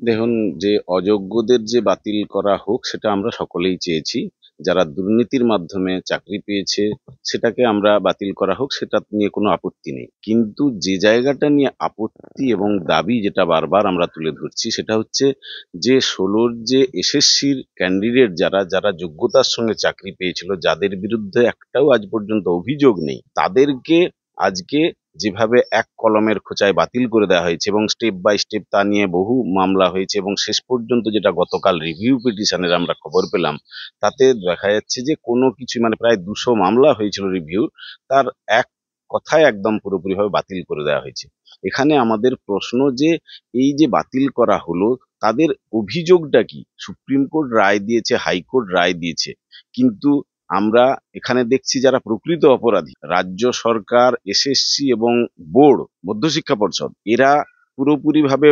দেখুন, যে অযোগ্যদের যে বাতিল করা হোক সেটা আমরা সকলেই চেয়েছি। যারা দুর্নীতির মাধ্যমে চাকরি পেয়েছে সেটাকে আমরা বাতিল করা হোক, সেটা নিয়ে কোনো আপত্তি নেই। কিন্তু যে জায়গাটা নিয়ে আপত্তি এবং দাবি যেটা বারবার আমরা তুলে ধরছি সেটা হচ্ছে যে 16 যে এসএসসির ক্যান্ডিডেট যারা যারা যোগ্যতার সঙ্গে চাকরি পেয়েছিল, যাদের বিরুদ্ধে একটাও আজ পর্যন্ত অভিযোগ নেই, তাদেরকে আজকে যেভাবে এক কলমের খোঁচায় বাতিল করে দেওয়া হয়েছে এবং স্টেপ বাই স্টেপ তা নিয়ে বহু মামলা হয়েছে এবং শেষ পর্যন্ত যেটা গতকাল রিভিউ পিটিশনের আমরা খবর পেলাম, তাতে দেখা যাচ্ছে যে কোনো কিছু মানে প্রায় 200 মামলা হয়েছিল রিভিউ, তার এক কথায় একদম পুরোপুরিভাবে বাতিল করে দেওয়া হয়েছে। এখানে আমাদের প্রশ্ন যে এই যে বাতিল করা হলো, তাদের অভিযোগটা কি? সুপ্রিম কোর্ট রায় দিয়েছে, হাইকোর্ট রায় দিয়েছে, কিন্তু আমরা এখানে দেখছি যারা প্রকৃত অপরাধী, রাজ্য সরকার, এসএসসি এবং বোর্ড, মধ্যশিক্ষা পর্ষদ, এরা পুরোপুরিভাবে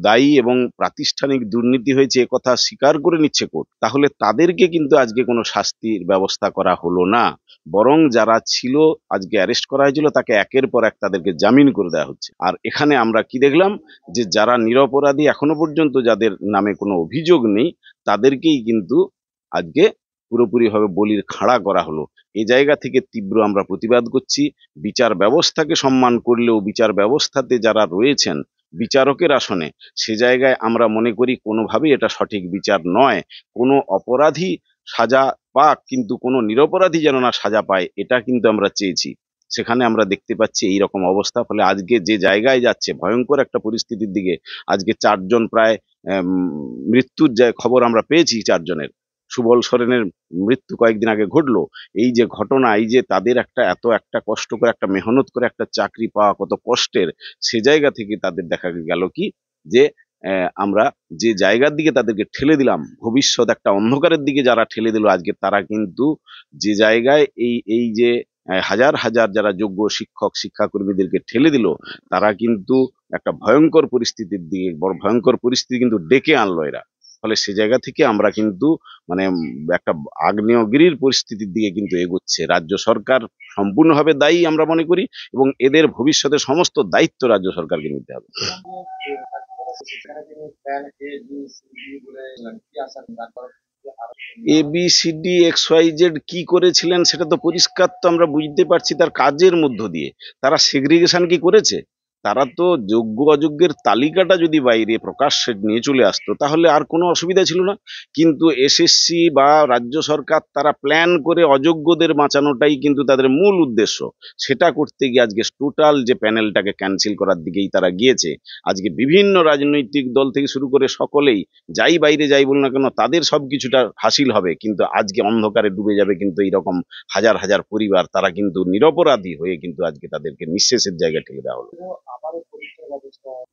দায়ী এবং প্রাতিষ্ঠানিক দুর্নীতি হয়েছে একথা স্বীকার করে নিচ্ছে কোর্ট। তাহলে তাদেরকে কিন্তু আজকে কোনো শাস্তির ব্যবস্থা করা হলো না, বরং যারা ছিল আজকে অ্যারেস্ট করা হয়েছিল তাকে একের পর এক তাদেরকে জামিন করে দেওয়া হচ্ছে। আর এখানে আমরা কি দেখলাম, যে যারা নিরপরাধী এখনো পর্যন্ত যাদের নামে কোনো অভিযোগ নেই, তাদেরকেই কিন্তু আজকে পুরোপুরিভাবে বলির খাড়া করা হলো। এই জায়গা থেকে তীব্র আমরা প্রতিবাদ করছি। বিচার ব্যবস্থাকে সম্মান করলেও বিচার ব্যবস্থাতে যারা রয়েছেন বিচারকের আসনে, সে জায়গায় আমরা মনে করি কোনোভাবেই এটা সঠিক বিচার নয়। কোনো অপরাধী সাজা পাক, কিন্তু কোনো নিরপরাধী যেন না সাজা পায়, এটা কিন্তু আমরা চেয়েছি। সেখানে আমরা দেখতে পাচ্ছি এই রকম অবস্থা। ফলে আজকে যে জায়গায় যাচ্ছে ভয়ঙ্কর একটা পরিস্থিতির দিকে, আজকে 4 জন প্রায় মৃত্যুর খবর আমরা পেয়েছি 4 জনের। সুবল সোরেনের মৃত্যু কয়েকদিন আগে ঘটলো। এই যে ঘটনা, এই যে তাদের একটা এত একটা কষ্ট করে একটা মেহনত করে একটা চাকরি পাওয়া কত কষ্টের, সে জায়গা থেকে তাদের দেখা গেল কি, যে আমরা যে জায়গার দিকে তাদেরকে ঠেলে দিলাম, ভবিষ্যৎ একটা অন্ধকারের দিকে যারা ঠেলে দিল, আজকে তারা কিন্তু যে জায়গায় এই এই যে হাজার হাজার যারা যোগ্য শিক্ষক শিক্ষাকর্মীদেরকে ঠেলে দিল, তারা কিন্তু একটা ভয়ঙ্কর পরিস্থিতির দিকে, বড় ভয়ঙ্কর পরিস্থিতি কিন্তু ডেকে আনলো এরা। ফলে সে জায়গা থেকে আমরা কিন্তু মানে একটা আগ্নেয়গিরির পরিস্থিতির দিকে কিন্তু এগোচ্ছে। রাজ্য সরকার সম্পূর্ণভাবে দায়ী আমরা মনে করি, এবং এদের ভবিষ্যতের সমস্ত দায়িত্ব রাজ্য সরকারকে নিতে হবে। ABCD XYZ কি করেছিলেন সেটা তো পরিষ্কার, তো আমরা বুঝতে পারছি তার কাজের মধ্য দিয়ে। তারা সেগ্রিগেশন কি করেছে? তারা তো যোগ্য অযোগ্যের তালিকাটা যদি বাইরে প্রকাশ্যে নিয়ে চলে আসতো তাহলে আর কোনো অসুবিধা ছিল না। কিন্তু এসএসসি বা রাজ্য সরকার তারা প্ল্যান করে অযোগ্যদের বাঁচানোটাই কিন্তু তাদের মূল উদ্দেশ্য। সেটা করতে গিয়ে আজকে টোটাল যে প্যানেলটাকে ক্যান্সেল করার দিকেই তারা গিয়েছে। আজকে বিভিন্ন রাজনৈতিক দল থেকে শুরু করে সকলেই, যাই বাইরে যাই বলুন না কেন, তাদের সব কিছুটা হাসিল হবে, কিন্তু আজকে অন্ধকারে ডুবে যাবে কিন্তু এইরকম হাজার হাজার পরিবার, তারা কিন্তু নিরপরাধী হয়ে কিন্তু আজকে তাদেরকে নিঃশেষের জায়গায় ঠেলে দেওয়া হলো।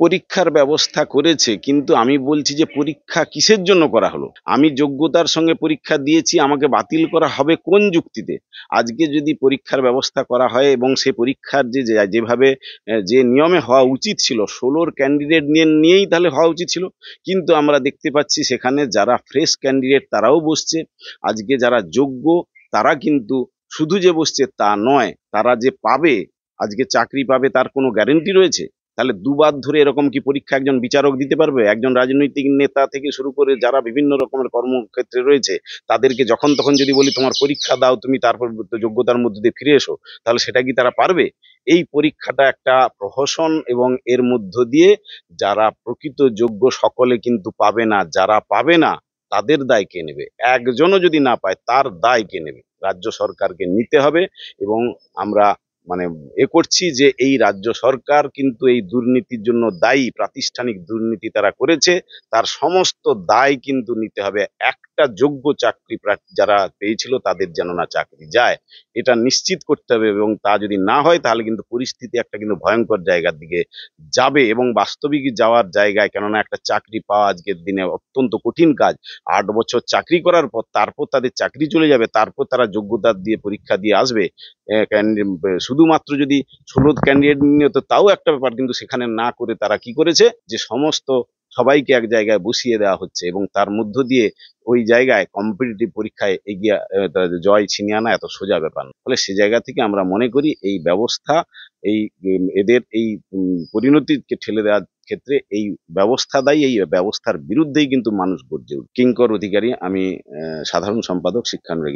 পরীক্ষার ব্যবস্থা করেছে, কিন্তু আমি বলছি যে পরীক্ষা কিসের জন্য করা হলো? আমি যোগ্যতার সঙ্গে পরীক্ষা দিয়েছি, আমাকে বাতিল করা হবে কোন যুক্তিতে? আজকে যদি পরীক্ষার ব্যবস্থা করা হয় এবং সে পরীক্ষার যেভাবে যে নিয়মে হওয়া উচিত ছিল, 16 ক্যান্ডিডেট নিয়েই তাহলে হওয়া উচিত ছিল। কিন্তু আমরা দেখতে পাচ্ছি সেখানে যারা ফ্রেশ ক্যান্ডিডেট তারাও বসছে। আজকে যারা যোগ্য তারা কিন্তু শুধু যে বসছে তা নয়, তারা যে পাবে, আজকে চাকরি পাবে তার কোনো গ্যারেন্টি রয়েছে? তাহলে দুবার ধরে এরকম কি পরীক্ষা একজন বিচারক দিতে পারবে? একজন রাজনৈতিক নেতা থেকে শুরু করে যারা বিভিন্ন রকমের কর্মক্ষেত্রে রয়েছে, তাদেরকে যখন তখন যদি বলি তোমার পরীক্ষা দাও, তুমি তারপর যোগ্যতার মধ্যে দিয়ে ফিরে এসো, তাহলে সেটা কি তারা পারবে? এই পরীক্ষাটা একটা প্রহসন, এবং এর মধ্য দিয়ে যারা প্রকৃত যোগ্য সকলে কিন্তু পাবে না। যারা পাবে না তাদের দায় কে নেবে? একজনও যদি না পায় তার দায় কে নেবে? রাজ্য সরকারকে নিতে হবে। এবং আমরা মানে করছি যে এই রাজ্য সরকার কিন্তু এই দুর্নীতির জন্য দায়ী, প্রাতিষ্ঠানিক দুর্নীতি তারা করেছে, তার সমস্ত দায় কিন্তু নিতে হবে। একটা যোগ্য চাকরি যারা পেয়েছিল তাদের যেন না চাকরি যায়, এটা নিশ্চিত করতে হবে। এবং তা যদি না হয় তাহলে কিন্তু পরিস্থিতি একটা কিন্তু ভয়ঙ্কর জায়গার দিকে যাবে, এবং বাস্তবিক যাওয়ার জায়গায়। কেননা একটা চাকরি পাওয়া আজকের দিনে অত্যন্ত কঠিন কাজ। 8 বছর চাকরি করার পর তারপর তাদের চাকরি চলে যাবে, তারপর তারা যোগ্যতা দিয়ে পরীক্ষা দিয়ে আসবে। শুধুমাত্র যদি 16 ক্যান্ডিডেট নিয়ে তো তাও একটা ব্যাপার, কিন্তু সেখানে না করে তারা কি করেছে, যে সমস্ত সবাইকে এক জায়গায় বসিয়ে দেওয়া হচ্ছে, এবং তার মধ্য দিয়ে ওই জায়গায় কম্পিটিটিভ পরীক্ষায় এগিয়ে জয় ছিনিয়ে আনা এত সোজা ব্যাপার না। ফলে সে জায়গা থেকে আমরা মনে করি এই ব্যবস্থা, এই এদের এই পরিণতিকে ঠেলে দেওয়ার ক্ষেত্রে এই ব্যবস্থা দায়ী, এই ব্যবস্থার বিরুদ্ধেই কিন্তু মানুষ গর্জে উঠছে। কিঙ্কর অধিকারী, আমি সাধারণ সম্পাদক শিক্ষানুরাগী।